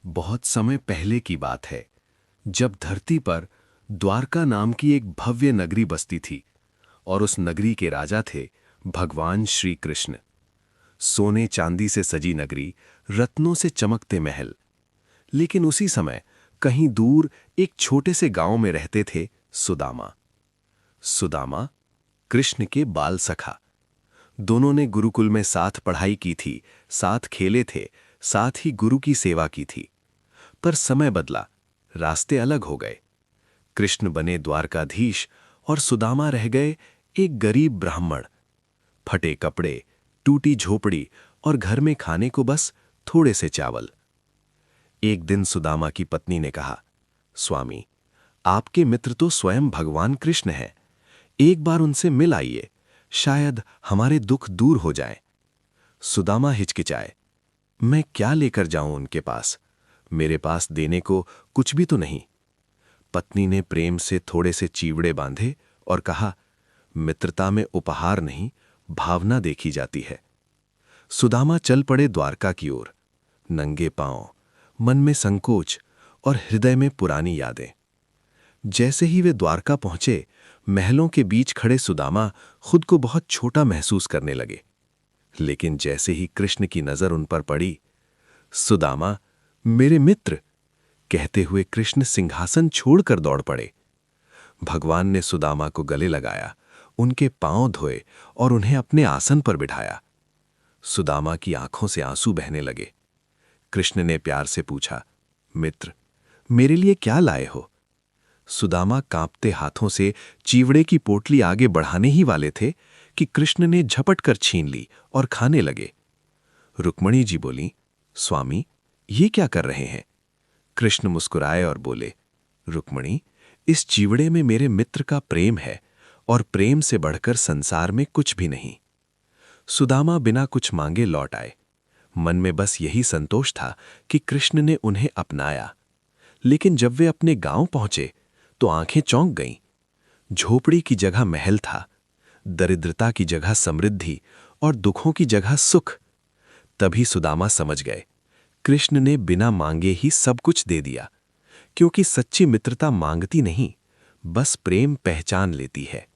बहुत समय पहले की बात है, जब धरती पर द्वारका नाम की एक भव्य नगरी बसती थी और उस नगरी के राजा थे भगवान श्री कृष्ण। सोने चांदी से सजी नगरी, रत्नों से चमकते महल। लेकिन उसी समय कहीं दूर एक छोटे से गांव में रहते थे सुदामा। सुदामा कृष्ण के बाल सखा। दोनों ने गुरुकुल में साथ पढ़ाई की थी, साथ खेले थे, साथ ही गुरु की सेवा की थी। पर समय बदला, रास्ते अलग हो गए। कृष्ण बने द्वारकाधीश और सुदामा रह गए एक गरीब ब्राह्मण। फटे कपड़े, टूटी झोपड़ी और घर में खाने को बस थोड़े से चावल। एक दिन सुदामा की पत्नी ने कहा, स्वामी, आपके मित्र तो स्वयं भगवान कृष्ण हैं। एक बार उनसे मिल आइए, शायद हमारे दुख दूर हो जाएं। सुदामा हिचकिचाए, मैं क्या लेकर जाऊं उनके पास? मेरे पास देने को कुछ भी तो नहीं। पत्नी ने प्रेम से थोड़े से चीवड़े बांधे और कहा, मित्रता में उपहार नहीं, भावना देखी जाती है। सुदामा चल पड़े द्वारका की ओर, नंगे पांव, मन में संकोच और हृदय में पुरानी यादें। जैसे ही वे द्वारका पहुंचे, महलों के बीच खड़े सुदामा खुद को बहुत छोटा महसूस करने लगे। लेकिन जैसे ही कृष्ण की नजर उन पर पड़ी, सुदामा, मेरे मित्र, कहते हुए कृष्ण सिंहासन छोड़कर दौड़ पड़े। भगवान ने सुदामा को गले लगाया, उनके पांव धोए और उन्हें अपने आसन पर बिठाया। सुदामा की आंखों से आंसू बहने लगे। कृष्ण ने प्यार से पूछा, मित्र, मेरे लिए क्या लाए हो? सुदामा कांपते हाथों से चीवड़े की पोटली आगे बढ़ाने ही वाले थे कि कृष्ण ने झपट कर छीन ली और खाने लगे। रुक्मणी जी बोली, स्वामी, ये क्या कर रहे हैं? कृष्ण मुस्कुराए और बोले, रुक्मणी, इस चीवड़े में मेरे मित्र का प्रेम है और प्रेम से बढ़कर संसार में कुछ भी नहीं। सुदामा बिना कुछ मांगे लौट आए। मन में बस यही संतोष था कि कृष्ण ने उन्हें अपनाया। लेकिन जब वे अपने गांव पहुंचे तो आंखें चौंक गईं। झोपड़ी की जगह महल था, दरिद्रता की जगह समृद्धि और दुखों की जगह सुख। तभी सुदामा समझ गए, कृष्ण ने बिना मांगे ही सब कुछ दे दिया, क्योंकि सच्ची मित्रता मांगती नहीं, बस प्रेम पहचान लेती है।